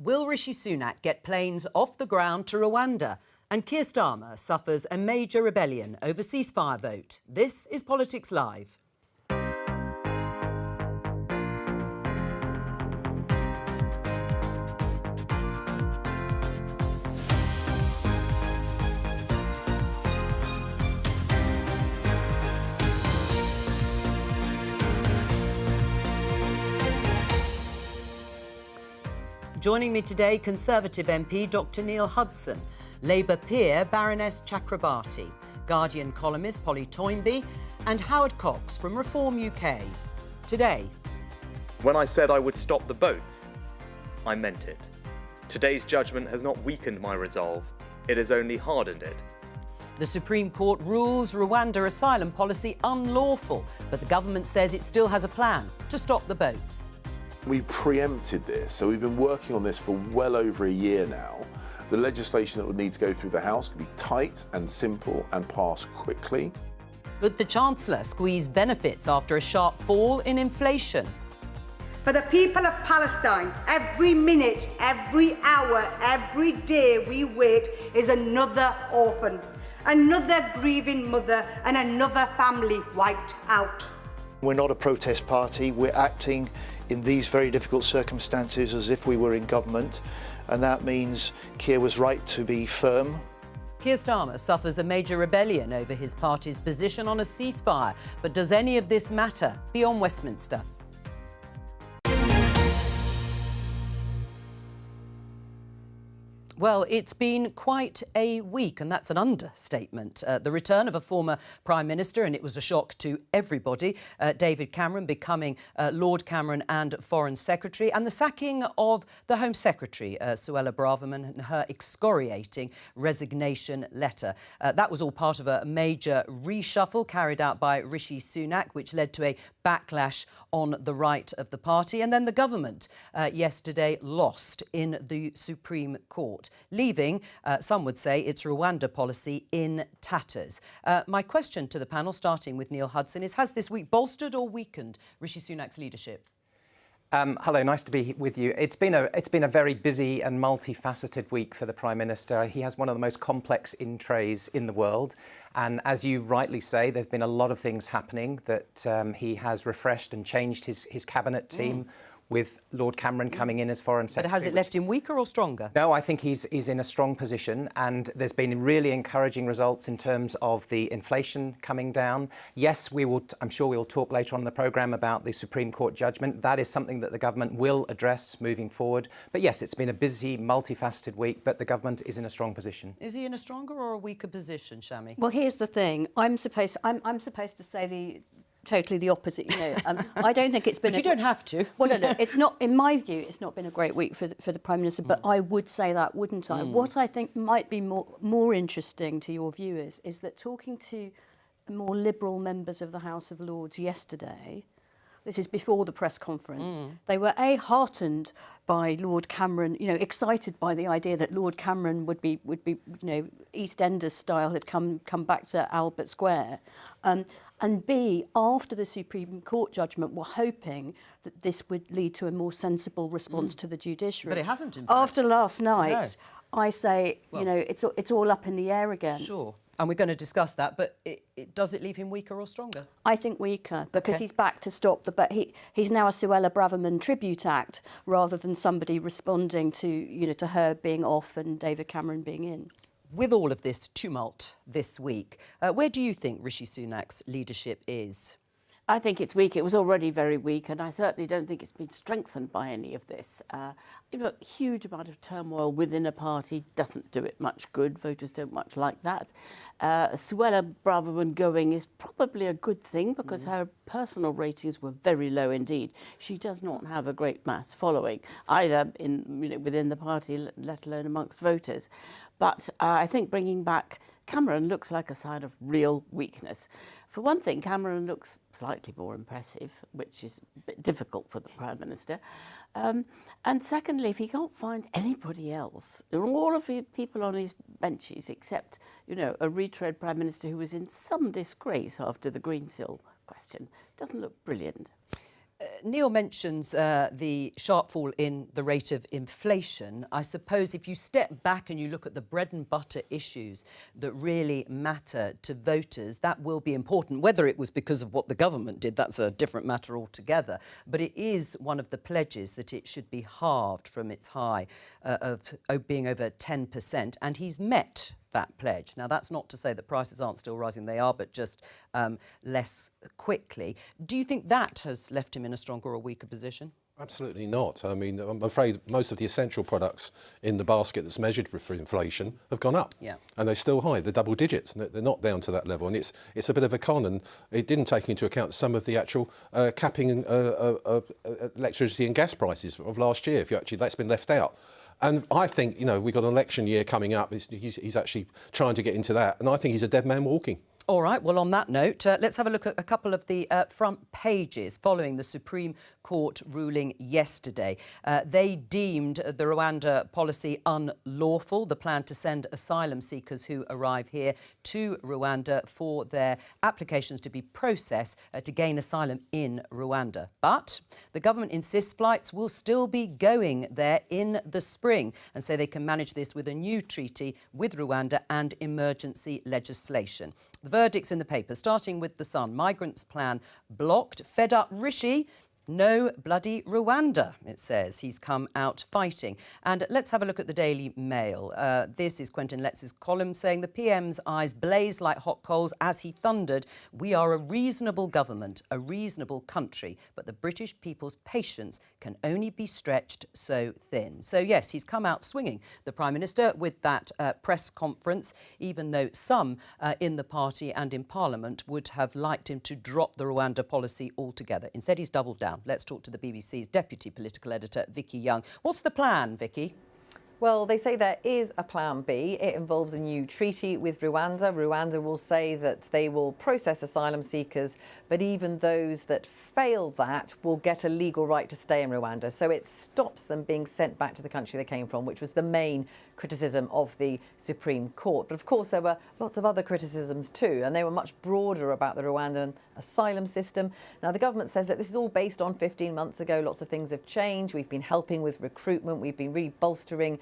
Will Rishi Sunak get planes off the ground to Rwanda? And Keir Starmer suffers a major rebellion over ceasefire vote. This is Politics Live. Joining me today, Conservative MP Dr Neil Hudson, Labour peer Baroness Chakrabarti, Guardian columnist Polly Toynbee and Howard Cox from Reform UK. Today. When I said I would stop the boats, I meant it. Today's judgment has not weakened my resolve, it has only hardened it. The Supreme Court rules Rwanda asylum policy unlawful, but the government says it still has a plan to stop the boats. We preempted this, so we've been working on this for well over a year now. The legislation that would need to go through the House could be tight and simple and pass quickly. Could the Chancellor squeeze benefits after a sharp fall in inflation? For the people of Palestine, every minute, every hour, every day we wait is another orphan, another grieving mother and another family wiped out. We're not a protest party, we're acting in these very difficult circumstances as if we were in government, and that means Keir was right to be firm. Keir Starmer suffers a major rebellion over his party's position on a ceasefire, but does any of this matter beyond Westminster? Well, it's been quite a week, and that's an understatement. The return of a former Prime Minister, and it was a shock to everybody, David Cameron becoming Lord Cameron and Foreign Secretary, and the sacking of the Home Secretary, Suella Braverman, and her excoriating resignation letter. That was all part of a major reshuffle carried out by Rishi Sunak, which led to a backlash on the right of the party. And then the government yesterday lost in the Supreme Court, leaving, some would say, its Rwanda policy in tatters. My question to the panel, starting with Neil Hudson, is: has this week bolstered or weakened Rishi Sunak's leadership? Hello, nice to be with you. It's been a very busy and multifaceted week for the Prime Minister. He has one of the most complex in-trays in the world. And as you rightly say, there have been a lot of things happening that he has refreshed and changed his cabinet team. With Lord Cameron coming in as Foreign Secretary. But has it left him weaker or stronger? No, I think he's in a strong position, and there's been really encouraging results in terms of the inflation coming down. Yes, I'm sure we'll talk later on in the programme about the Supreme Court judgment. That is something that the government will address moving forward. But yes, it's been a busy, multifaceted week, but the government is in a strong position. Is he in a stronger or a weaker position, Shami? Well, here's the thing. I'm supposed to say totally the opposite, you know. I don't think it's been. But you don't have to. Well, no. It's not. In my view, it's not been a great week for the Prime Minister. But I would say that, wouldn't I? What I think might be more interesting to your viewers is that talking to more liberal members of the House of Lords yesterday. This is before the press conference. They were heartened by Lord Cameron, you know, excited by the idea that Lord Cameron would be, you know, EastEnders style had come back to Albert Square. And B, after the Supreme Court judgment, were hoping that this would lead to a more sensible response to the judiciary. But it hasn't, in fact. After last night, no. I say, well, you know, it's all up in the air again. Sure. And we're going to discuss that, but does it leave him weaker or stronger? I think weaker, because he's back to stop the... But he's now a Suella Braverman tribute act rather than somebody responding to, you know, to her being off and David Cameron being in. With all of this tumult this week, where do you think Rishi Sunak's leadership is? I think it's weak. It was already very weak, and I certainly don't think it's been strengthened by any of this. You know, a huge amount of turmoil within a party doesn't do it much good. Voters don't much like that. Suella Braverman going is probably a good thing because her personal ratings were very low indeed. She does not have a great mass following, either within the party, let alone amongst voters. But I think bringing back Cameron looks like a sign of real weakness. For one thing, Cameron looks slightly more impressive, which is a bit difficult for the Prime Minister. And secondly, if he can't find anybody else, all of the people on his benches, except, you know, a retread Prime Minister who was in some disgrace after the Greensill question, doesn't look brilliant. Neil mentions the sharp fall in the rate of inflation. I suppose if you step back and you look at the bread and butter issues that really matter to voters, that will be important. Whether it was because of what the government did, that's a different matter altogether. But it is one of the pledges that it should be halved from its high of being over 10%. And he's met that pledge. Now, that's not to say that prices aren't still rising. They are, but just less quickly. Do you think that has left him in a stronger or weaker position? Absolutely not. I mean, I'm afraid most of the essential products in the basket that's measured for inflation have gone up. Yeah. And they're still high. They're double digits. They're not down to that level. And it's a bit of a con. And it didn't take into account some of the actual capping electricity and gas prices of last year. That's been left out. And I think, we've got an election year coming up. He's actually trying to get into that. And I think he's a dead man walking. All right, well, on that note, let's have a look at a couple of the front pages following the Supreme Court ruling yesterday. They deemed the Rwanda policy unlawful, the plan to send asylum seekers who arrive here to Rwanda for their applications to be processed to gain asylum in Rwanda. But the government insists flights will still be going there in the spring and say they can manage this with a new treaty with Rwanda and emergency legislation. The verdict's in the paper, starting with The Sun. Migrants' plan blocked. Fed up Rishi. No bloody Rwanda, it says. He's come out fighting. And let's have a look at the Daily Mail. This is Quentin Letz's column saying the PM's eyes blazed like hot coals as he thundered, "We are a reasonable government, a reasonable country, but the British people's patience can only be stretched so thin." So, yes, he's come out swinging, the Prime Minister, with that press conference, even though some in the party and in Parliament would have liked him to drop the Rwanda policy altogether. Instead, he's doubled down. Let's talk to the BBC's Deputy Political Editor, Vicky Young. What's the plan, Vicky? Well, they say there is a plan B. It involves a new treaty with Rwanda. Rwanda will say that they will process asylum seekers, but even those that fail that will get a legal right to stay in Rwanda. So it stops them being sent back to the country they came from, which was the main criticism of the Supreme Court. But of course, there were lots of other criticisms too, and they were much broader about the Rwandan asylum system. Now, the government says that this is all based on 15 months ago. Lots of things have changed. We've been helping with recruitment. We've been really bolstering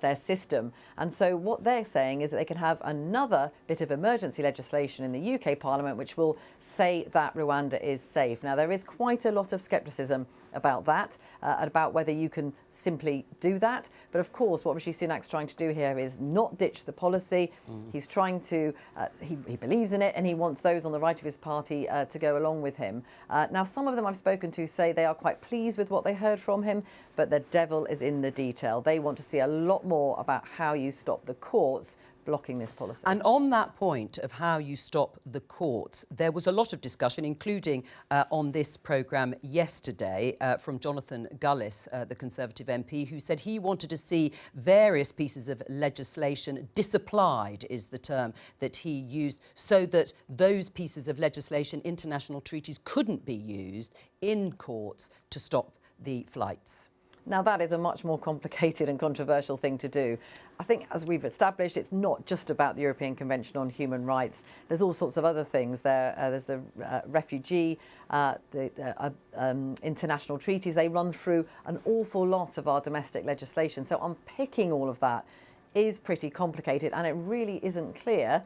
their system. And so what they're saying is that they can have another bit of emergency legislation in the UK Parliament which will say that Rwanda is safe. Now, there is quite a lot of scepticism about that, about whether you can simply do that. But of course, what Rishi Sunak's trying to do here is not ditch the policy. He's trying to, he believes in it, and he wants those on the right of his party to go along with him. Now, some of them I've spoken to say they are quite pleased with what they heard from him, but the devil is in the detail. They want to see a lot more about how you stop the courts blocking this policy. And on that point of how you stop the courts, there was a lot of discussion, including on this programme yesterday, from Jonathan Gullis, the Conservative MP, who said he wanted to see various pieces of legislation disapplied, is the term that he used, so that those pieces of legislation, international treaties, couldn't be used in courts to stop the flights. Now, that is a much more complicated and controversial thing to do. I think, as we've established, it's not just about the European Convention on Human Rights. There's all sorts of other things there. There's the refugee, international treaties. They run through an awful lot of our domestic legislation. So unpicking all of that is pretty complicated, and it really isn't clear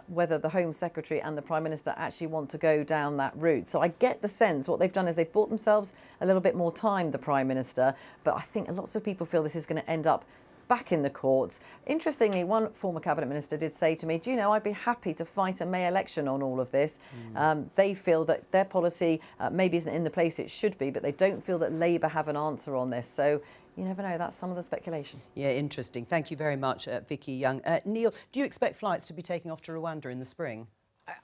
whether the Home Secretary and the Prime Minister actually want to go down that route. So I get the sense what they've done is they've bought themselves a little bit more time, the Prime Minister, but I think lots of people feel this is going to end up back in the courts. Interestingly, one former Cabinet Minister did say to me, do you know, I'd be happy to fight a May election on all of this. They feel that their policy maybe isn't in the place it should be, but they don't feel that Labour have an answer on this. So you never know, that's some of the speculation. Yeah, interesting. Thank you very much, Vicky Young. Neil, do you expect flights to be taking off to Rwanda in the spring?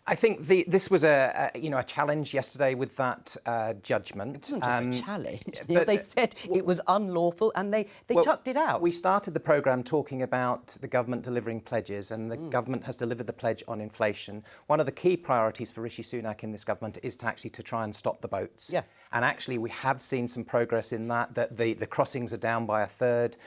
I think this was a challenge yesterday with that judgment. It wasn't just a challenge. They said it was unlawful, and they chucked it out. We started the programme talking about the government delivering pledges, and the government has delivered the pledge on inflation. One of the key priorities for Rishi Sunak in this government is to try and stop the boats. Yeah. And actually, we have seen some progress in that the crossings are down by a third.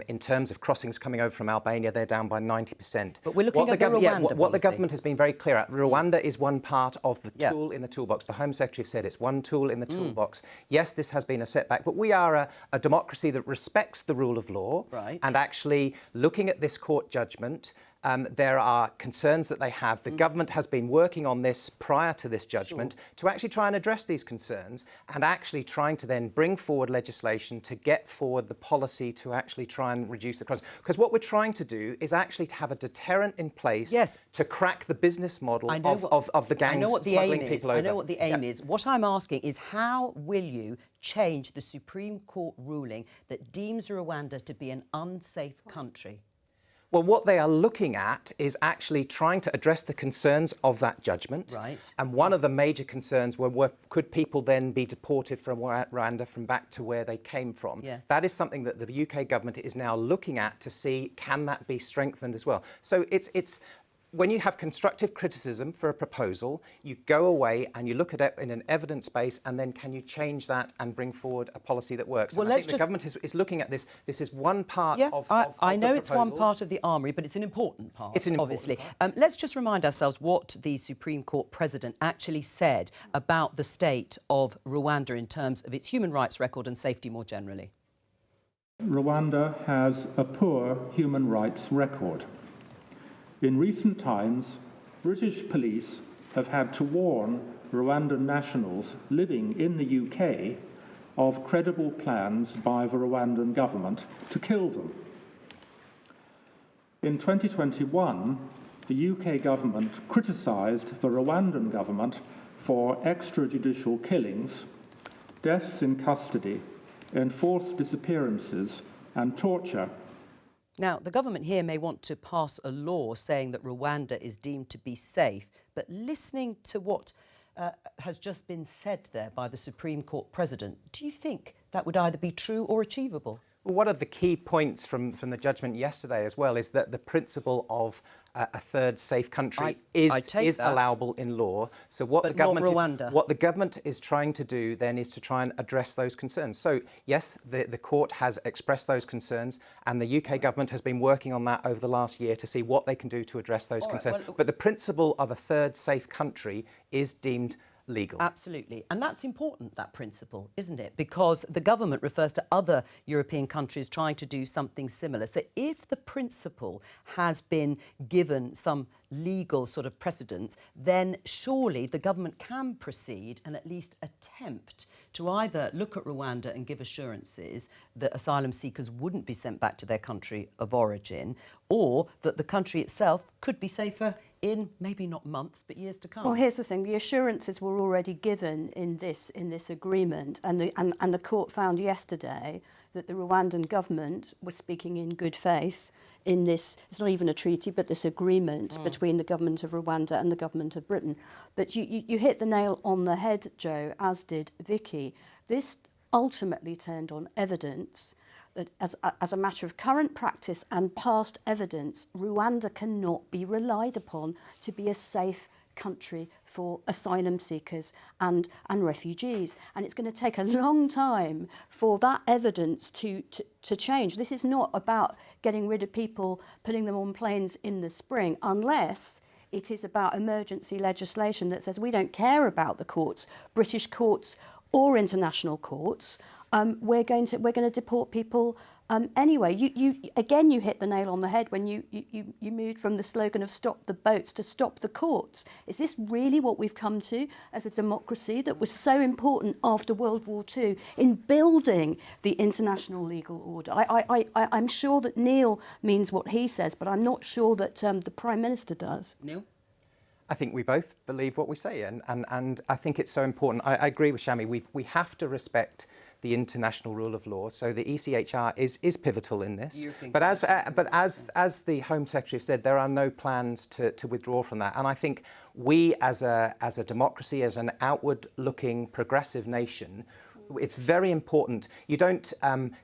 In terms of crossings coming over from Albania, they're down by 90%. But we're looking at the Rwanda what the government has been very clear Rwanda is one part of the tool in the toolbox. The Home Secretary have said it's one tool in the toolbox. Yes, this has been a setback, but we are a democracy that respects the rule of law. Right. And actually, looking at this court judgment, there are concerns that they have. The government has been working on this prior to this judgment to actually try and address these concerns, and actually trying to then bring forward legislation to get forward the policy to actually try and reduce the crisis. Because what we're trying to do is actually to have a deterrent in place to crack the business model of the gangs smuggling people over. I know what the aim is. What I'm asking is, how will you change the Supreme Court ruling that deems Rwanda to be an unsafe country? Well, what they are looking at is actually trying to address the concerns of that judgment. Right. And one of the major concerns were could people then be deported from Rwanda from back to where they came from? Yes. That is something that the UK government is now looking at to see, can that be strengthened as well? So it's when you have constructive criticism for a proposal, you go away and you look at it in an evidence base, and then can you change that and bring forward a policy that works? Well, and I think the government is looking at this. This is one part of I know the it's one proposals. part of the armoury, but it's an important part, It's an important obviously. part. Let's just remind ourselves what the Supreme Court President actually said about the state of Rwanda in terms of its human rights record and safety more generally. Rwanda has a poor human rights record. In recent times, British police have had to warn Rwandan nationals living in the UK of credible plans by the Rwandan government to kill them. In 2021, the UK government criticised the Rwandan government for extrajudicial killings, deaths in custody, enforced disappearances, and torture. Now, the government here may want to pass a law saying that Rwanda is deemed to be safe, but listening to what has just been said there by the Supreme Court President, do you think that would either be true or achievable? Well, one of the key points from the judgment yesterday as well is that the principle of a third safe country is allowable in law. So what the government is trying to do then is to try and address those concerns. So yes, the court has expressed those concerns, and the UK government has been working on that over the last year to see what they can do to address those concerns. But the principle of a third safe country is deemed legal. Absolutely. And that's important, that principle, isn't it? Because the government refers to other European countries trying to do something similar. So if the principle has been given some legal sort of precedence, then surely the government can proceed and at least attempt to either look at Rwanda and give assurances that asylum seekers wouldn't be sent back to their country of origin, or that the country itself could be safer in maybe not months but years to come. Well, here's the thing: the assurances were already given in this agreement, and the court found yesterday that the Rwandan government was speaking in good faith in this. It's not even a treaty, but this agreement between the government of Rwanda and the government of Britain. But you hit the nail on the head, Joe, as did Vicky. This ultimately turned on evidence that as a matter of current practice and past evidence, Rwanda cannot be relied upon to be a safe country for asylum seekers and refugees. And it's going to take a long time for that evidence to change. This is not about getting rid of people, putting them on planes in the spring, unless it is about emergency legislation that says we don't care about the courts, British courts or international courts. We're going to deport people anyway. You hit the nail on the head when you moved from the slogan of "Stop the boats" to "Stop the courts." Is this really what we've come to as a democracy that was so important after World War II in building the international legal order? I'm sure that Neil means what he says, but I'm not sure that the Prime Minister does. Neil? I think we both believe what we say, and I think it's so important. I agree with Shami. We have to respect the international rule of law. So the ECHR is pivotal in this. But as the Home Secretary said, there are no plans to withdraw from that. And I think we, as a democracy, as an outward-looking progressive nation, it's very important. You don't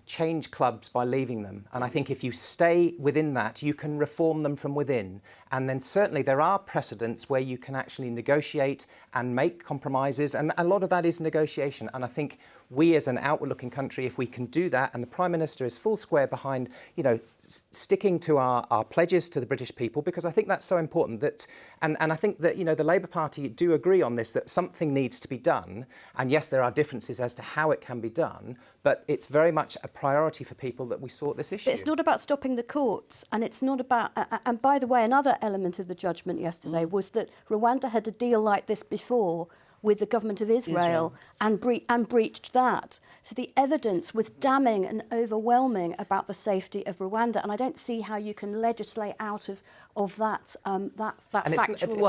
change clubs by leaving them. And I think if you stay within that, you can reform them from within. And then certainly there are precedents where you can actually negotiate and make compromises, and a lot of that is negotiation. And I think we as an outward-looking country, if we can do that, and the Prime Minister is full square behind, you know, sticking to our pledges to the British people, because I think that's so important. That, and I think that, you know, the Labour Party do agree on this, that something needs to be done. And yes, there are differences as to how it can be done, but it's very much a priority for people that we sort this issue. But it's not about stopping the courts, and it's not about... and by the way, another element of the judgment yesterday was that Rwanda had a deal like this before with the government of Israel. And breached that. So the evidence was damning and overwhelming about the safety of Rwanda, and I don't see how you can legislate out of that factual...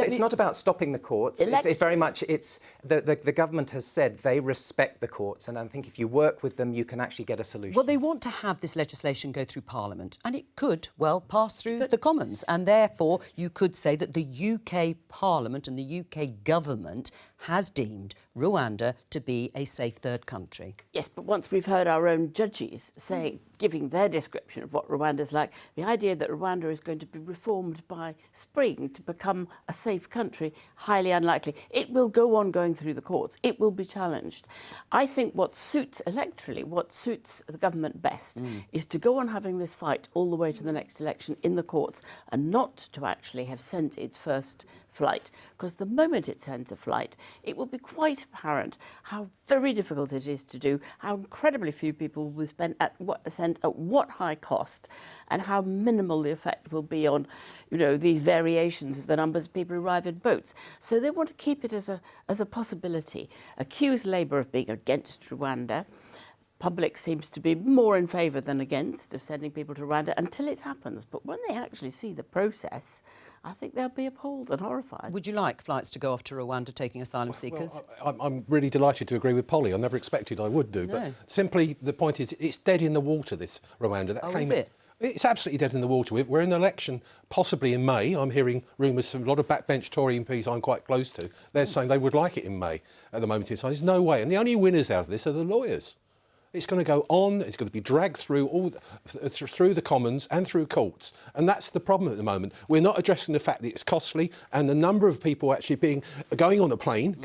It's not about stopping the courts. It's very much, the government has said they respect the courts, and I think if you work with them, you can actually get a solution. Well, they want to have this legislation go through Parliament, and it could, well, pass through the Commons, and therefore you could say that the UK Parliament and the UK government has deemed Rwanda to be a safe third country. Yes, but once we've heard our own judges giving their description of what Rwanda's like, the idea that Rwanda is going to be reformed by spring to become a safe country, highly unlikely. It will go on going through the courts. It will be challenged. I think what suits electorally, what suits the government best, is to go on having this fight all the way to the next election in the courts, and not to actually have sent its first flight, because the moment it sends a flight, it will be quite apparent how very difficult it is to do, how incredibly few people will send at what high cost, and how minimal the effect will be on, you know, these variations of the numbers of people who arrive in boats. So they want to keep it as a possibility. Accuse Labour of being against Rwanda. Public seems to be more in favour than against of sending people to Rwanda until it happens. But when they actually see the process, I think they'll be appalled and horrified. Would you like flights to go off to Rwanda taking asylum seekers? Well, I'm really delighted to agree with Polly. I never expected I would do. No. But simply the point is it's dead in the water, this Rwanda. Is it? It's absolutely dead in the water. We're in an election possibly in May. I'm hearing rumours from a lot of backbench Tory MPs I'm quite close to. They're saying they would like it in May at the moment in time. There's no way. And the only winners out of this are the lawyers. It's going to go on, it's going to be dragged through through the Commons and through courts. And that's the problem at the moment. We're not addressing the fact that it's costly, and the number of people actually going on a plane,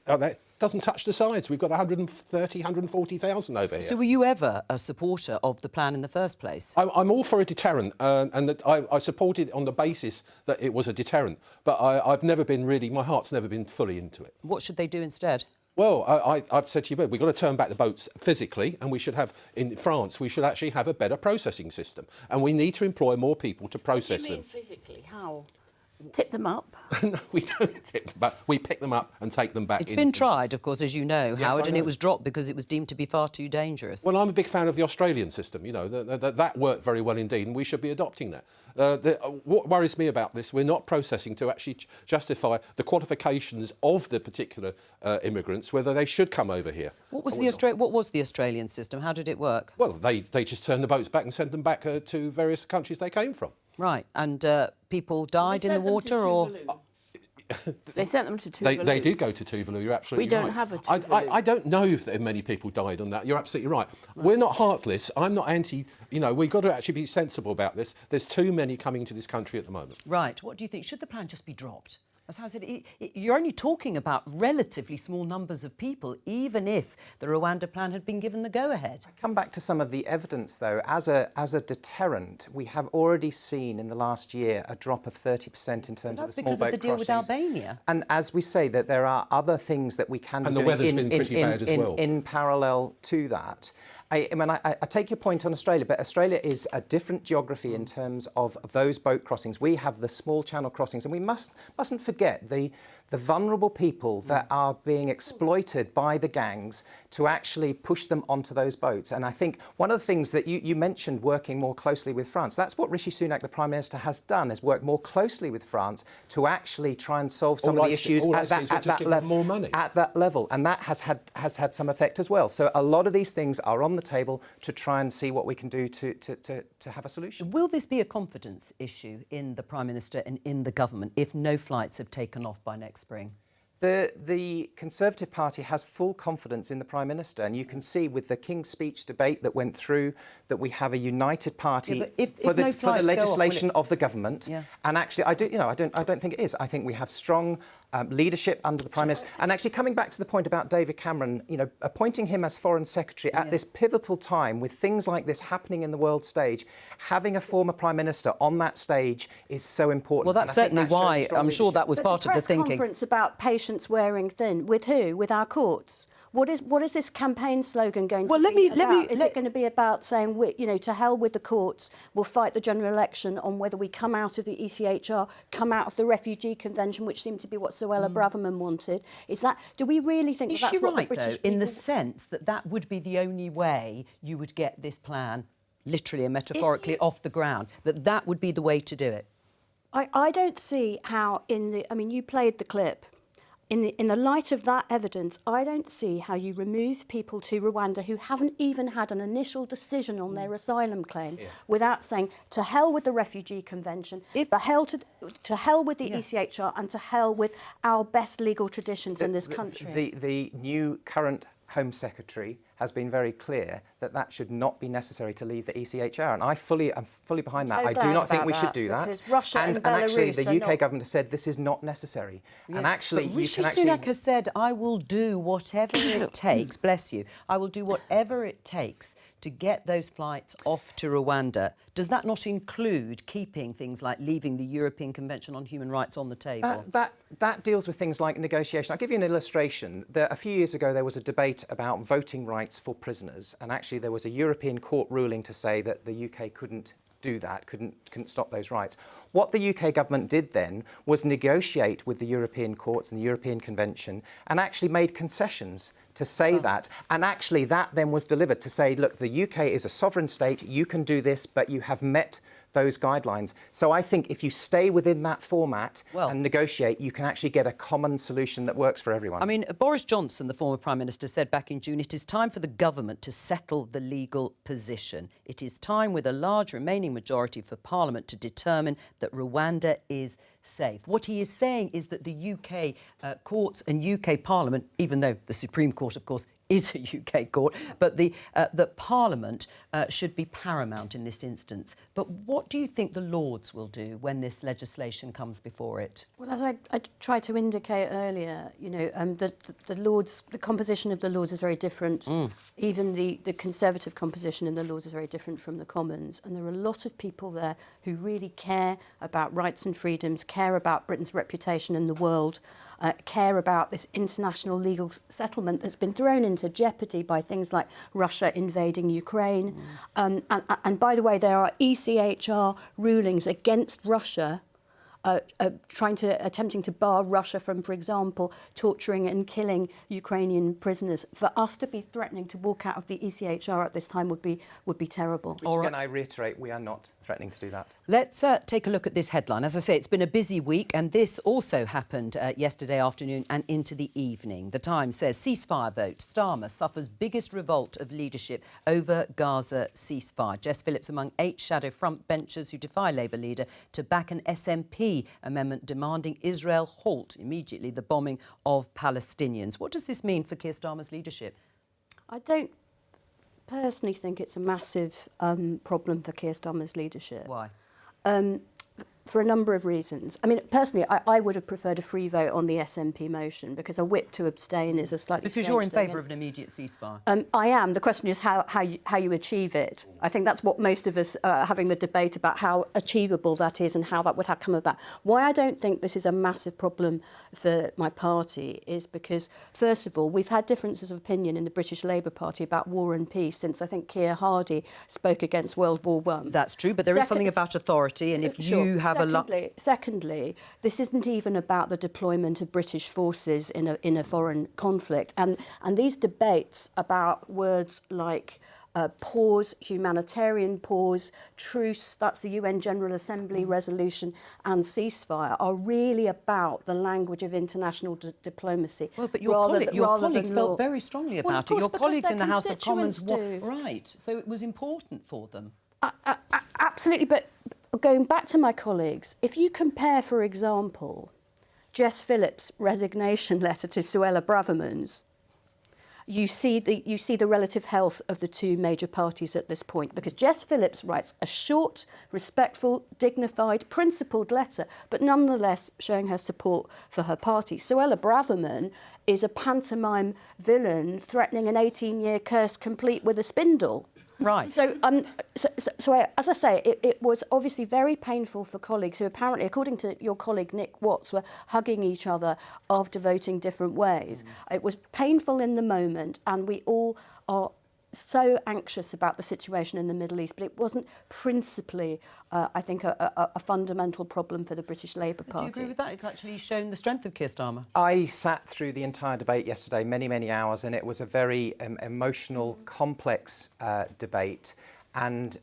that doesn't touch the sides. We've got 130, 140,000 over here. So were you ever a supporter of the plan in the first place? I'm all for a deterrent, and that I support it on the basis that it was a deterrent. But I've never been really, my heart's never been fully into it. What should they do instead? Well, I've said to you, we've got to turn back the boats physically, and we should have, in France, we should actually have a better processing system. And we need to employ more people to process them. What do you mean physically? How? Tip them up? No, we don't tip them up. We pick them up and take them back. It's been tried, of course, as you know, Yes, Howard, I and know. it was dropped because it was deemed to be far too dangerous. Well, I'm a big fan of the Australian system. You know, that worked very well indeed, and we should be adopting that. What worries me about this, we're not processing to actually justify the qualifications of the particular immigrants, whether they should come over here. What was the Australian system? How did it work? Well, they just turned the boats back and sent them back to various countries they came from. Right, and people died in the water, or...? They sent them to Tuvalu. They did go to Tuvalu, you're absolutely right. We don't have a Tuvalu. I don't know if many people died on that. You're absolutely right. We're not heartless. I'm not anti... You know, we've got to actually be sensible about this. There's too many coming to this country at the moment. Right. What do you think? Should the plan just be dropped? As I said, you're only talking about relatively small numbers of people, even if the Rwanda plan had been given the go-ahead. Come back to some of the evidence, though. As a deterrent, we have already seen in the last year a drop of 30% in terms of the small boat crossings. That's because of the deal with Albania. And as we say, that there are other things that we can do in parallel to that. I take your point on Australia, but Australia is a different geography in terms of those boat crossings. We have the small channel crossings, and we mustn't forget the vulnerable people that are being exploited by the gangs to actually push them onto those boats. And I think one of the things that you mentioned, working more closely with France, that's what Rishi Sunak, the Prime Minister, has done, is work more closely with France to actually try and solve some of the issues at that level. And that has had some effect as well. So a lot of these things are on the table to try and see what we can do to have a solution. Will this be a confidence issue in the Prime Minister and in the government if no flights have taken off by next spring? The Conservative Party has full confidence in the Prime Minister, and you can see with the King's Speech debate that went through that we have a united party for the legislation of the government. Yeah. And actually, I don't think it is. I think we have strong leadership under the Prime Minister. And actually, coming back to the point about David Cameron, appointing him as Foreign Secretary at this pivotal time with things like this happening in the world stage, having a former Prime Minister on that stage is so important. Well, that's certainly why I'm sure that was part of the thinking. Press conference about patience wearing thin. With who? With our courts? What is this campaign slogan going to be about? Is it going to be about saying, to hell with the courts, we'll fight the general election on whether we come out of the ECHR, come out of the Refugee Convention, which seemed to be what Suella Braverman wanted? Do we really think that's what the British people... in the sense that that would be the only way you would get this plan, literally and metaphorically, off the ground, that would be the way to do it? I don't see how you played the clip. In the light of that evidence, I don't see how you remove people to Rwanda who haven't even had an initial decision on their asylum claim without saying, to hell with the Refugee Convention, to hell with the ECHR, and to hell with our best legal traditions in this country. The new current Home Secretary has been very clear that should not be necessary to leave the ECHR, and I'm fully behind that. I do not think we should do that. Because Russia and actually, the UK government has said this is not necessary. Yeah. And actually, but Rishi Sunak has said, "I will do whatever it takes." Bless you. I will do whatever it takes to get those flights off to Rwanda. Does that not include keeping things like leaving the European Convention on Human Rights on the table? That deals with things like negotiation. I'll give you an illustration. A few years ago, there was a debate about voting rights for prisoners, and actually there was a European court ruling to say that the UK couldn't do that, couldn't stop those rights. What the UK government did then was negotiate with the European courts and the European Convention and actually made concessions to say that. And actually that then was delivered to say, look, the UK is a sovereign state, you can do this, but you have met those guidelines. So I think if you stay within that format and negotiate, you can actually get a common solution that works for everyone. I mean, Boris Johnson, the former Prime Minister, said back in June, it is time for the government to settle the legal position. It is time, with a large remaining majority for Parliament, to determine that Rwanda is safe. What he is saying is that the UK courts and UK Parliament, even though the Supreme Court, of course, is a UK court, but that Parliament should be paramount in this instance. But what do you think the Lords will do when this legislation comes before it? Well, as I tried to indicate earlier, the Lords, the composition of the Lords is very different. Even the Conservative composition in the Lords is very different from the Commons. And there are a lot of people there who really care about rights and freedoms, care about Britain's reputation in the world, care about this international legal settlement that's been thrown into jeopardy by things like Russia invading Ukraine. And by the way, there are ECHR rulings against Russia, attempting to bar Russia from, for example, torturing and killing Ukrainian prisoners. For us to be threatening to walk out of the ECHR at this time would be terrible. Which again, I reiterate, we are not threatening to do that. Let's take a look at this headline. As I say, it's been a busy week, and this also happened yesterday afternoon and into the evening. The Times says, ceasefire vote. Starmer suffers biggest revolt of leadership over Gaza ceasefire. Jess Phillips among 8 shadow front benchers who defy Labour leader to back an SNP amendment demanding Israel halt immediately the bombing of Palestinians. What does this mean for Keir Starmer's leadership? I don't personally think it's a massive problem for Keir Starmer's leadership. Why? For a number of reasons. I mean, personally, I would have preferred a free vote on the SNP motion because a whip to abstain is a slightly Because you're in favour of an immediate ceasefire? I am. The question is how you achieve it. I think that's what most of us are having the debate about, how achievable that is and how that would have come about. Why I don't think this is a massive problem for my party is because, first of all, we've had differences of opinion in the British Labour Party about war and peace since I think Keir Hardie spoke against World War I. That's true, but there is something about authority, and if you have Secondly, this isn't even about the deployment of British forces in a foreign conflict. And these debates about words like pause, humanitarian pause, truce, that's the UN General Assembly resolution, and ceasefire are really about the language of international diplomacy. Well, but your colleagues felt very strongly about it. Your colleagues in the House of Commons were right, so it was important for them. Absolutely, but going back to my colleagues, if you compare, for example, Jess Phillips' resignation letter to Suella Braverman's, you see the relative health of the two major parties at this point, because Jess Phillips writes a short, respectful, dignified, principled letter, but nonetheless showing her support for her party. Suella Braverman is a pantomime villain threatening an 18-year curse complete with a spindle. Right. So as I say, it was obviously very painful for colleagues who apparently, according to your colleague Nick Watts, were hugging each other after voting different ways. It was painful in the moment, and we all are so anxious about the situation in the Middle East, but it wasn't principally, I think, a fundamental problem for the British Labour Party. Do you agree with that? It's actually shown the strength of Keir Starmer. I sat through the entire debate yesterday, many hours, and it was a very emotional, complex debate. And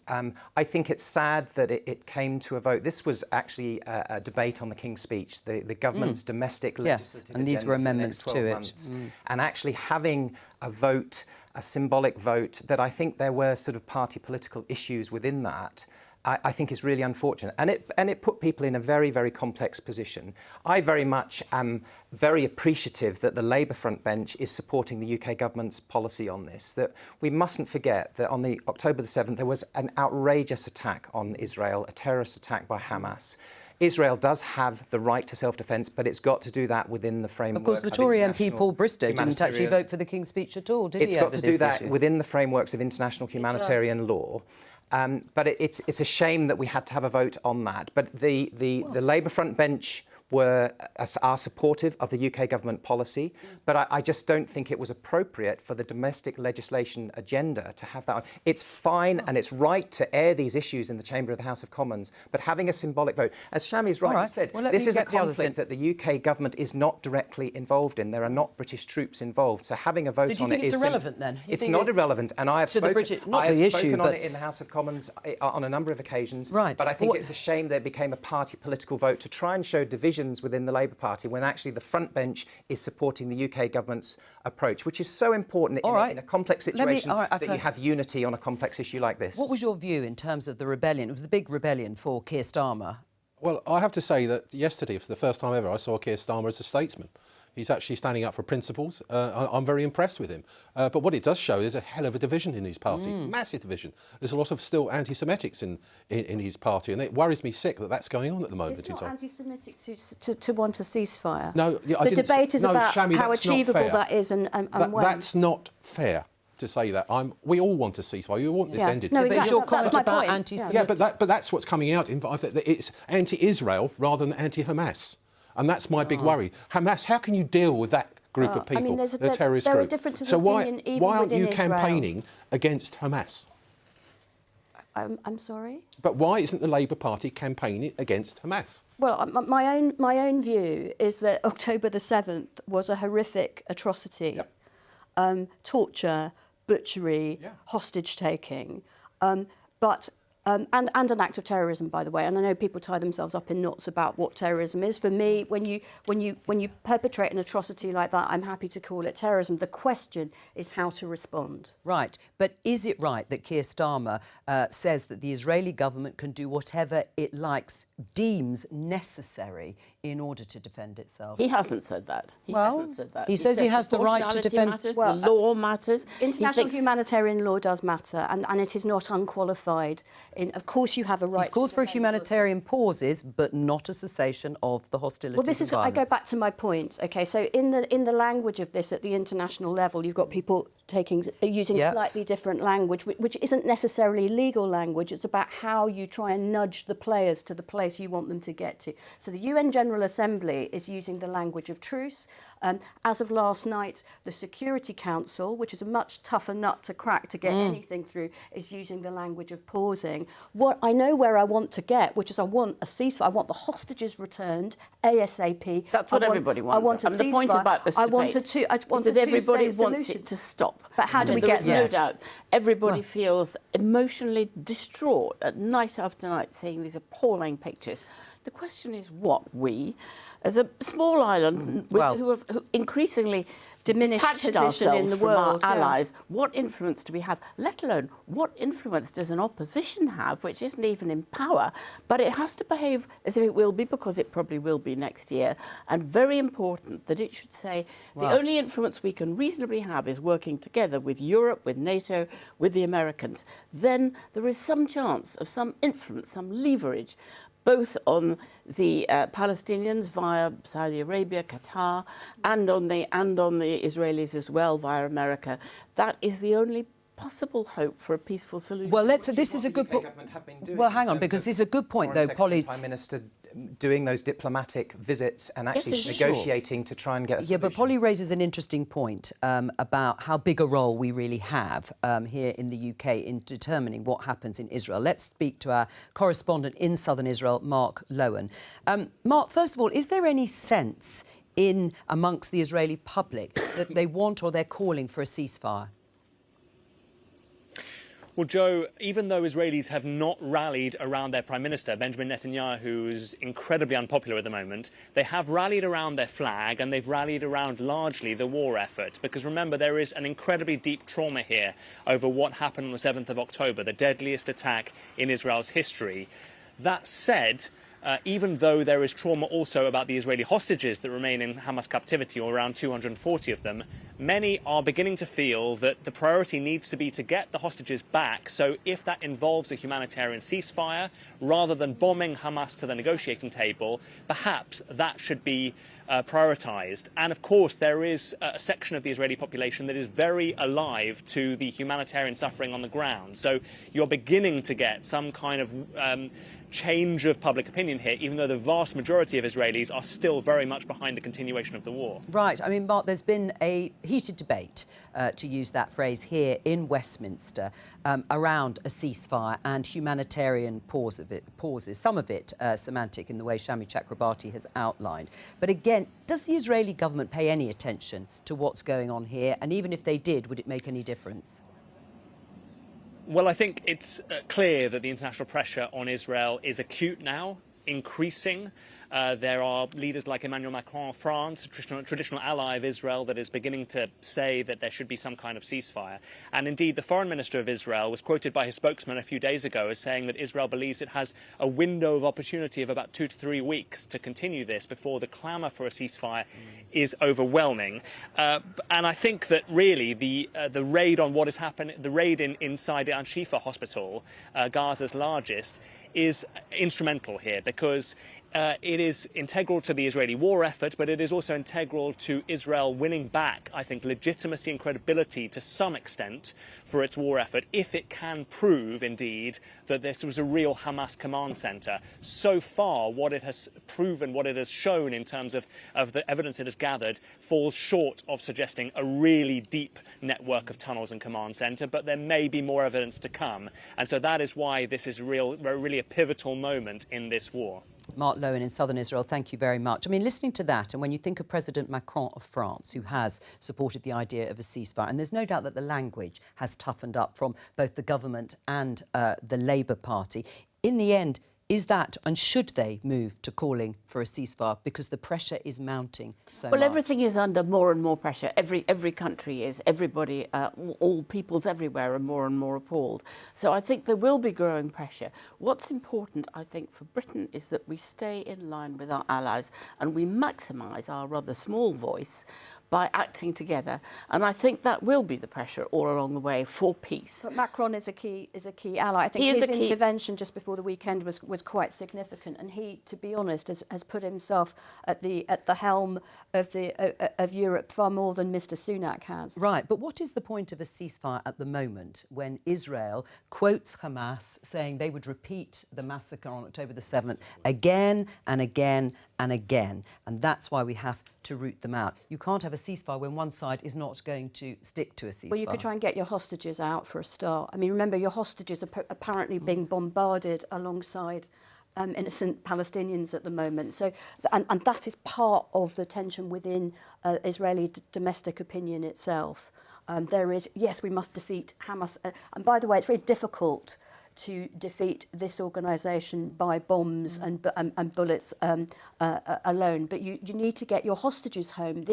I think it's sad that it came to a vote. This was actually a debate on the King's Speech, the government's domestic legislative and these were amendments to it. And actually having a vote, a symbolic vote, that I think there were sort of party political issues within that, I think is really unfortunate. And it put people in a very complex position. I very much am very appreciative that the Labour front bench is supporting the UK government's policy on this. That we mustn't forget that on the October the 7th, there was an outrageous attack on Israel, a terrorist attack by Hamas. Israel does have the right to self-defence, but it's got to do that within the framework. Of course, the Tory MP Paul Bristow didn't actually vote for the King's Speech at all, did he? It's got to do that within the frameworks of international humanitarian law. But it's a shame that we had to have a vote on that. But the Labour front bench are supportive of the UK government policy, but I just don't think it was appropriate for the domestic legislation agenda to have that on. It's fine and it's right to air these issues in the chamber of the House of Commons, but having a symbolic vote, as Shami's rightly said, this is a conflict that the UK government is not directly involved in. There are not British troops involved, so having a vote on it is... So do you think it's irrelevant then? It's not irrelevant, and I have spoken on it in the House of Commons on a number of occasions, but I think it's a shame that it became a party political vote to try and show division within the Labour Party when actually the front bench is supporting the UK government's approach, which is so important in a complex situation that you have unity on a complex issue like this. What was your view in terms of the rebellion? It was the big rebellion for Keir Starmer. Well, I have to say that yesterday, for the first time ever, I saw Keir Starmer as a statesman. He's actually standing up for principles. I'm very impressed with him. But what it does show is a hell of a division in his party, massive division. There's a lot of still anti-Semitics in his party, and it worries me sick that that's going on at the moment. It's not anti-Semitic to want a ceasefire. No, the debate is about Shami, how achievable that is and when. That's not fair to say that. We all want a ceasefire. We all want this ended. No, exactly. That's my point. Anti-Semitic. Yeah, but that's what's coming out. It's anti-Israel rather than anti-Hamas. And that's my big worry. Hamas, how can you deal with that group of people, the terrorist group? There are differences so of opinion even why aren't you Israel. campaigning against Hamas? I'm sorry? But why isn't the Labour Party campaigning against Hamas? Well, my own view is that October the 7th was a horrific atrocity. Torture, butchery, hostage-taking, but... and an act of terrorism, by the way. And I know people tie themselves up in knots about what terrorism is. For me, when you perpetrate an atrocity like that, I'm happy to call it terrorism. The question is how to respond. Right. But is it right that Keir Starmer says that the Israeli government can do whatever it likes, deems necessary in order to defend itself? He hasn't said that. He says he has the right to defend... Matters, the law matters. International humanitarian law does matter, and it is not unqualified. Of course you have a right... He calls for a humanitarian pauses, but not a cessation of the hostilities. Well, this is... I go back to my point, OK? So in the language of this at the international level, you've got people using slightly different language, which isn't necessarily legal language. It's about how you try and nudge the players to the place you want them to get to. So the UN General Assembly is using the language of truce. As of last night, the Security Council, which is a much tougher nut to crack to get anything through, is using the language of pausing. What I know where I want to get, which is I want a ceasefire. I want the hostages returned ASAP. That's what everybody wants. I want a ceasefire. The point about this debate I want that everybody wants it to stop. But how do we get there? No doubt. Everybody feels emotionally distraught at night after night seeing these appalling pictures. The question is what we, as a small island who increasingly diminished detached position in the from world. our allies, what influence do we have? Let alone what influence does an opposition have, which isn't even in power, but it has to behave as if it will be, because it probably will be next year. And very important that it should say the only influence we can reasonably have is working together with Europe, with NATO, with the Americans. Then there is some chance of some influence, some leverage, both on the Palestinians via Saudi Arabia, Qatar, and on the Israelis as well via America. That is the only possible hope for a peaceful solution. Well, this is a good point. Well, hang on, because this is a good point, though, Polly's Prime Minister doing those diplomatic visits and actually negotiating to try and get a solution. Yeah, but Polly raises an interesting point about how big a role we really have here in the UK in determining what happens in Israel. Let's speak to our correspondent in southern Israel, Mark Lowen. Mark, first of all, is there any sense amongst the Israeli public that they want or they're calling for a ceasefire? Well, Joe, even though Israelis have not rallied around their Prime Minister, Benjamin Netanyahu, who's incredibly unpopular at the moment, they have rallied around their flag and they've rallied around largely the war effort. Because remember, there is an incredibly deep trauma here over what happened on the 7th of October, the deadliest attack in Israel's history. That said, even though there is trauma also about the Israeli hostages that remain in Hamas captivity, or around 240 of them, many are beginning to feel that the priority needs to be to get the hostages back. So if that involves a humanitarian ceasefire, rather than bombing Hamas to the negotiating table, perhaps that should be prioritised. And of course, there is a section of the Israeli population that is very alive to the humanitarian suffering on the ground. So you're beginning to get some kind of change of public opinion here, even though the vast majority of Israelis are still very much behind the continuation of the war. Right. I mean, Mark, there's been a heated debate, to use that phrase, here in Westminster around a ceasefire and humanitarian pauses, some of it semantic in the way Shami Chakrabarti has outlined. But again, does the Israeli government pay any attention to what's going on here? And even if they did, would it make any difference? Well, I think it's clear that the international pressure on Israel is acute now, increasing. There are leaders like Emmanuel Macron of France, a traditional ally of Israel, that is beginning to say that there should be some kind of ceasefire. And indeed, the foreign minister of Israel was quoted by his spokesman a few days ago as saying that Israel believes it has a window of opportunity of about 2 to 3 weeks to continue this before the clamour for a ceasefire is overwhelming. And I think that really the raid on what has happened, the raid inside the Al-Shifa hospital, Gaza's largest, is instrumental here, because it is integral to the Israeli war effort, but it is also integral to Israel winning back, I think, legitimacy and credibility to some extent for its war effort, if it can prove, indeed, that this was a real Hamas command centre. So far, what it has proven, what it has shown in terms of the evidence it has gathered, falls short of suggesting a really deep network of tunnels and command centre, but there may be more evidence to come. And so that is why this is really a pivotal moment in this war. Mark Lowen in southern Israel, thank you very much. I mean, listening to that, and when you think of President Macron of France, who has supported the idea of a ceasefire, and there's no doubt that the language has toughened up from both the government and the Labour Party, in the end, is that, and should they move to calling for a ceasefire, because the pressure is mounting so much? Well, everything is under more and more pressure. Every country is. Everybody, all peoples everywhere are more and more appalled. So I think there will be growing pressure. What's important, I think, for Britain is that we stay in line with our allies and we maximise our rather small voice by acting together, and I think that will be the pressure all along the way for peace. But Macron is a key ally. I think his intervention just before the weekend was quite significant, and he, to be honest, has put himself at the helm of Europe far more than Mr. Sunak has. Right, but what is the point of a ceasefire at the moment when Israel quotes Hamas saying they would repeat the massacre on October the 7th again and again and again, and that's why we have to root them out. You can't have a ceasefire when one side is not going to stick to a ceasefire. Well, you could try and get your hostages out for a start. I mean, remember, your hostages are apparently being bombarded alongside innocent Palestinians at the moment. So, and that is part of the tension within Israeli domestic opinion itself. There is, yes, we must defeat Hamas. And by the way, it's very difficult to defeat this organisation by bombs and bullets alone. But you need to get your hostages home.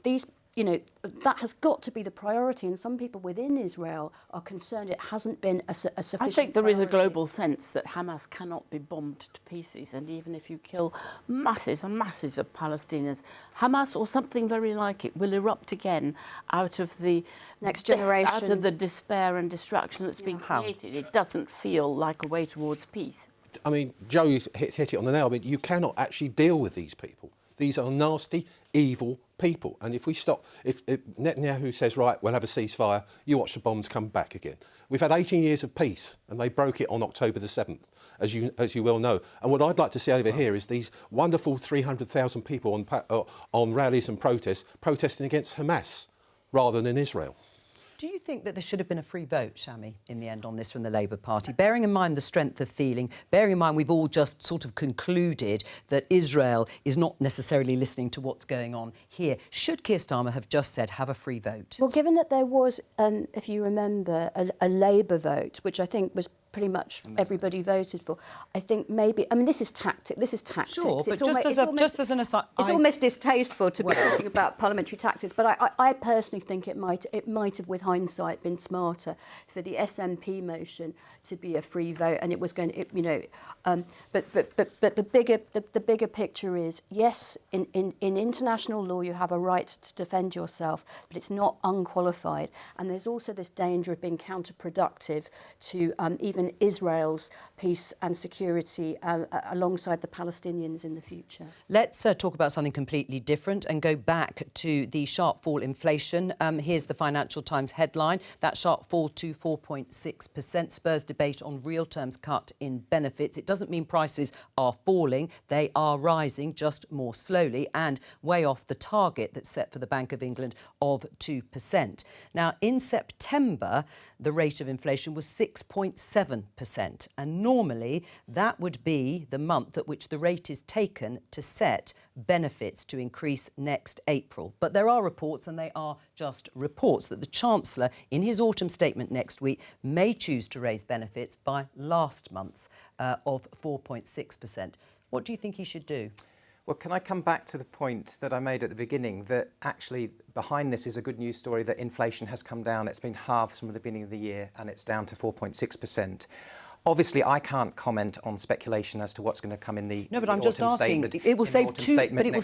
These you know, that has got to be the priority, and some people within Israel are concerned it hasn't been a sufficient I think there is a priority. global sense that Hamas cannot be bombed to pieces, and even if you kill masses and masses of Palestinians, Hamas or something very like it will erupt again out of the next generation, out of the despair and destruction that's been created. It doesn't feel like a way towards peace. I mean, Joe hit it on the nail. I mean, you cannot actually deal with these people. These are nasty, evil people. And if we stop, if Netanyahu says, right, we'll have a ceasefire, you watch the bombs come back again. We've had 18 years of peace, and they broke it on October the 7th, as you well know. And what I'd like to see over here is these wonderful 300,000 people on rallies and protests protesting against Hamas rather than Israel. Do you think that there should have been a free vote, Shami, in the end on this from the Labour Party? Bearing in mind the strength of feeling, bearing in mind we've all just sort of concluded that Israel is not necessarily listening to what's going on here, should Keir Starmer have just said have a free vote? Well, given that there was, if you remember, a Labour vote, which I think was pretty much everybody voted for. I think maybe, I mean, this is tactics. Sure, but just as an aside, it's almost distasteful to be talking about parliamentary tactics. But I personally think it might have, with hindsight, been smarter for the SNP motion to be a free vote, and it was going to, you know. But the bigger picture is, yes, in international law you have a right to defend yourself, but it's not unqualified, and there's also this danger of being counterproductive to even Israel's peace and security alongside the Palestinians in the future. Let's talk about something completely different and go back to the sharp fall inflation. Here's the Financial Times headline. That sharp fall to 4.6% spurs debate on real terms cut in benefits. It doesn't mean prices are falling. They are rising, just more slowly, and way off the target that's set for the Bank of England of 2%. Now, in September, the rate of inflation was 6.7%, and normally that would be the month at which the rate is taken to set benefits to increase next April. But there are reports, and they are just reports, that the Chancellor, in his autumn statement next week, may choose to raise benefits by last month's of 4.6%. What do you think he should do? Well, can I come back to the point that I made at the beginning, that actually behind this is a good news story that inflation has come down. It's been halved from the beginning of the year, and it's down to 4.6%. Obviously, I can't comment on speculation as to what's going to come in the No, but I'm just asking. Statement, it will save £2 billion. The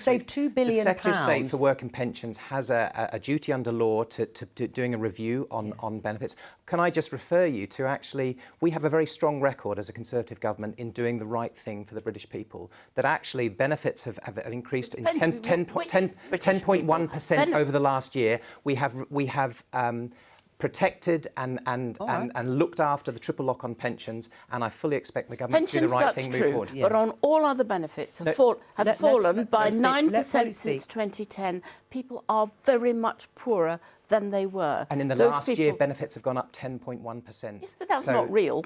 Secretary of State for Work and Pensions has a duty under law to doing a review on benefits. Can I just refer you to actually, we have a very strong record as a Conservative government in doing the right thing for the British people. That actually benefits have increased in 10.1% over the last year. We have protected and looked after the triple lock on pensions, and I fully expect the government to do the right thing, move forward. But on all other benefits have fallen by 9% since 2010. People are very much poorer than they were. And in the last year, benefits have gone up 10.1%. Yes, but that's not real.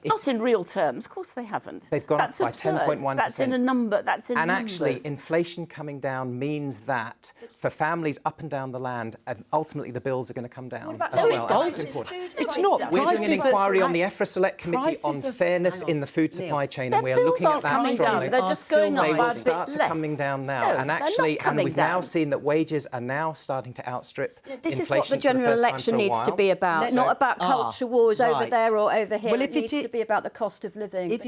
Not in real terms, of course they haven't. They've gone up by 10.1%. That's in a number. That's in and numbers. Actually, inflation coming down means that for families up and down the land, ultimately the bills are going to come down. What about as well. That's important. It's not. We're doing an inquiry on the EFRA Select Committee on fairness in the food supply chain, and we are looking at that strongly. They're just going up They by will a bit start to less. coming down now, and actually, and we've now seen that wages are now starting to outstrip inflation. This is what the general election needs to be about. Not about culture wars over there or over here. Well, it needs to be about the cost of living. In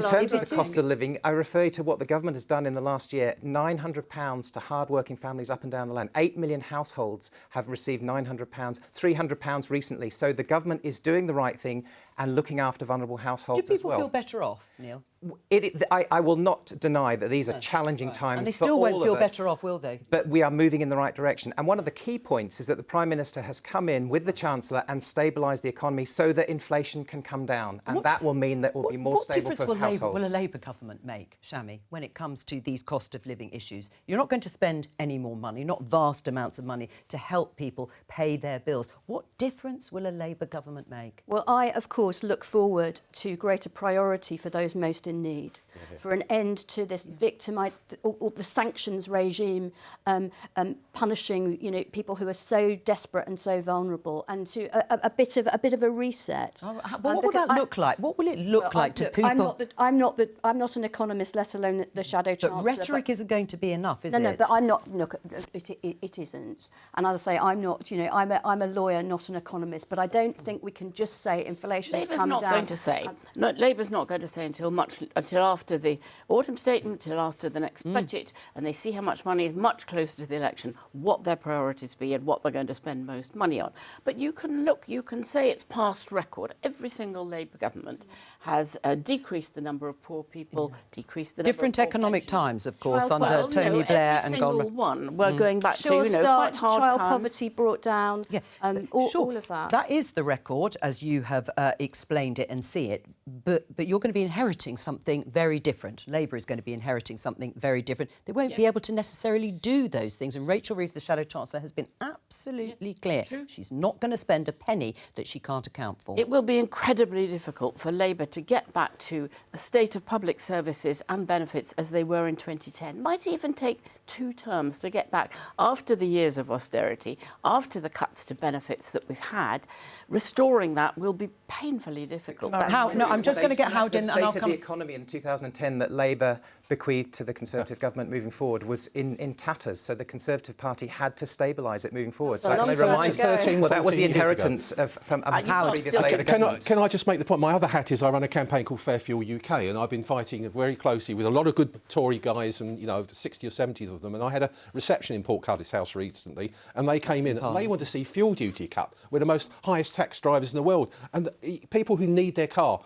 terms of the cost of living, I refer you to what the government has done in the last year. £900 to hard-working families up and down the land. 8 million households have received £900, £300 recently. So the government is doing the right thing and looking after vulnerable households as well. Do people feel better off, Neil? I will not deny that these are challenging times. And they still won't feel better off, will they? But we are moving in the right direction. And one of the key points is that the Prime Minister has come in with the Chancellor and stabilised the economy so that inflation can come down. And that will mean that it will be more stable for households. What difference will a Labour government make, Shami, when it comes to these cost of living issues? You're not going to spend any more money, not vast amounts of money, to help people pay their bills. What difference will a Labour government make? Well, I, of course, look forward to greater priority for those most in need, for an end to this or the sanctions regime, punishing, you know, people who are so desperate and so vulnerable, and to a bit of a reset. What will that look like? What will it look like to people? I'm not an economist, let alone the shadow chancellor. But rhetoric isn't going to be enough, is it? No, but I'm not. Look, it isn't. And as I say, I'm not. You know, I'm a lawyer, not an economist. But I don't think we can just say inflation's come down. Labour's not going to say until after the autumn statement, until after the next budget, and they see how much money is much closer to the election, what their priorities be and what they're going to spend most money on. But you can say it's past record. Every single Labour government has decreased the number of poor people, decreased the number different of economic times, of course, under Tony Blair every and single one. We're going back Sure to, start, quite hard child times. poverty brought down, all of that. That is the record, as you have explained it and see it, but you're going to be inheriting something very different. Labour is going to be inheriting something very different. They won't be able to necessarily do those things, and Rachel Reeves, the Shadow Chancellor, has been absolutely clear. She's not going to spend a penny that she can't account for. It will be incredibly difficult for Labour to get back to the state of public services and benefits as they were in 2010. Might even take 2 terms to get back after the years of austerity, after the cuts to benefits that we've had. Restoring that will be painfully difficult. I'm just going to get Howden, and I'll come. The state of the economy in 2010 that Labour bequeathed to the Conservative government moving forward was in tatters. So the Conservative Party had to stabilise it moving forward. So I remind that was the inheritance from previous Labour government. Can I just make the point? My other hat is I run a campaign called Fair Fuel UK, and I've been fighting very closely with a lot of good Tory guys, and 60 or 70 of them. And I had a reception in Portcullis House recently, and they came in and they want to see fuel duty cut. We're the most highest tax drivers in the world, and people who need their car,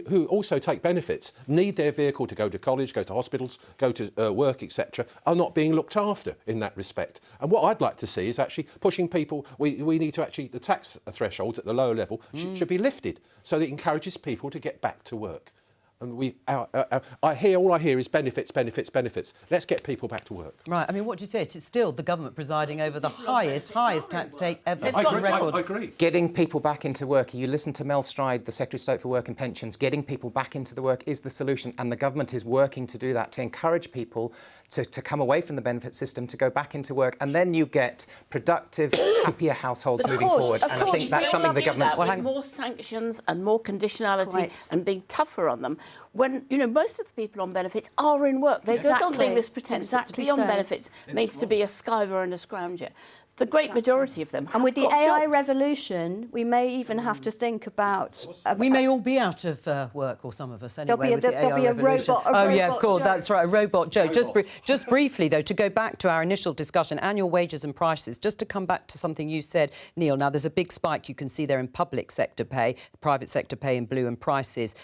who also take benefits, need their vehicle to go to college, go to hospitals, go to work, etc., are not being looked after in that respect. And what I'd like to see is actually pushing people. We need to actually, the tax thresholds at the lower level should be lifted so that it encourages people to get back to work. And all I hear is benefits, benefits, benefits. Let's get people back to work. Right. I mean, what do you say? It's still the government presiding over the highest tax take ever. I agree. Getting people back into work. You listen to Mel Stride, the Secretary of State for Work and Pensions. Getting people back into the work is the solution, and the government is working to do that, to encourage people to come away from the benefit system, to go back into work, and then you get productive, happier households moving forward. And I think that's something the government's... More sanctions and more conditionality and being tougher on them. When, most of the people on benefits are in work. They're not doing this pretence that to be on benefits means to be a skiver and a scrounger. The great majority of them. And with the AI revolution, we may even have to think about... we may all be out of work, or some of us anyway, there'll be a robot. Of course, that's right, a robot joke. Just briefly, though, to go back to our initial discussion, annual wages and prices, just to come back to something you said, Neil. Now, there's a big spike you can see there in public sector pay, private sector pay in blue and prices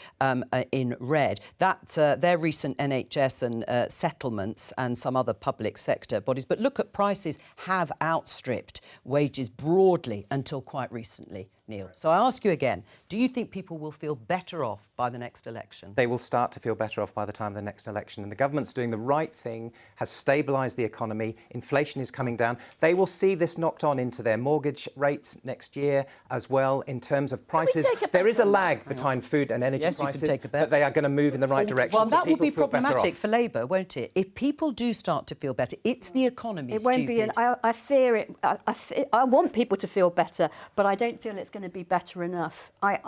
in red. That's their recent NHS and settlements and some other public sector bodies. But look at prices have outstripped wages broadly until quite recently, Neil. So I ask you again, do you think people will feel better off by the next election? They will start to feel better off by the time of the next election. And the government's doing the right thing, has stabilised the economy, inflation is coming down. They will see this knocked on into their mortgage rates next year as well in terms of prices. There is a lag between food and energy prices, but they are going to move in the right direction. Well, that will be problematic for Labour, won't it? If people do start to feel better, it's the economy. It won't be. I fear it. I want people to feel better, but I don't feel it's going to be better enough. I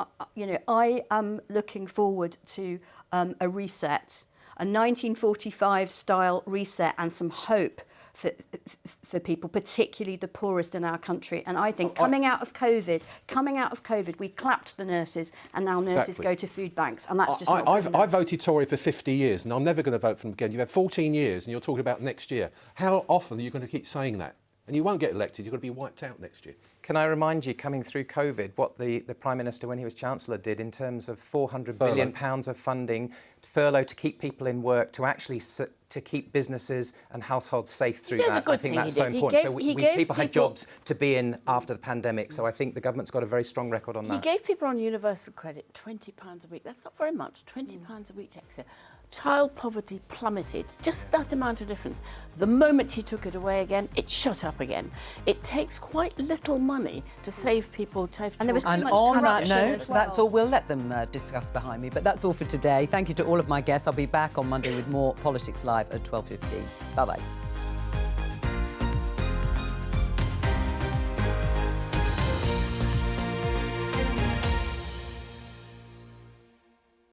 am looking forward to a reset, a 1945-style reset, and some hope for people, particularly the poorest in our country. And I think coming out of COVID, we clapped the nurses, and now nurses go to food banks, and that's just not good enough. I voted Tory for 50 years, and I'm never going to vote for them again. You've had 14 years, and you're talking about next year. How often are you going to keep saying that? And you won't get elected. You're going to be wiped out next year. Can I remind you, coming through COVID, what the Prime Minister, when he was Chancellor, did in terms of £400 billion of funding, furlough to keep people in work, to actually to keep businesses and households safe through that. I think that's so important. People had jobs to be in after the pandemic, so I think the government's got a very strong record on that. He gave people on universal credit £20 a week. That's not very much, £20 a week extra. Child poverty plummeted, just that amount of difference. The moment he took it away again, it shot up again. It takes quite little money to save people. And there was too And much on that corruption note, as well. that's all. We'll let them discuss behind me. But that's all for today. Thank you to all of my guests. I'll be back on Monday with more Politics Live at 12:15. Bye-bye.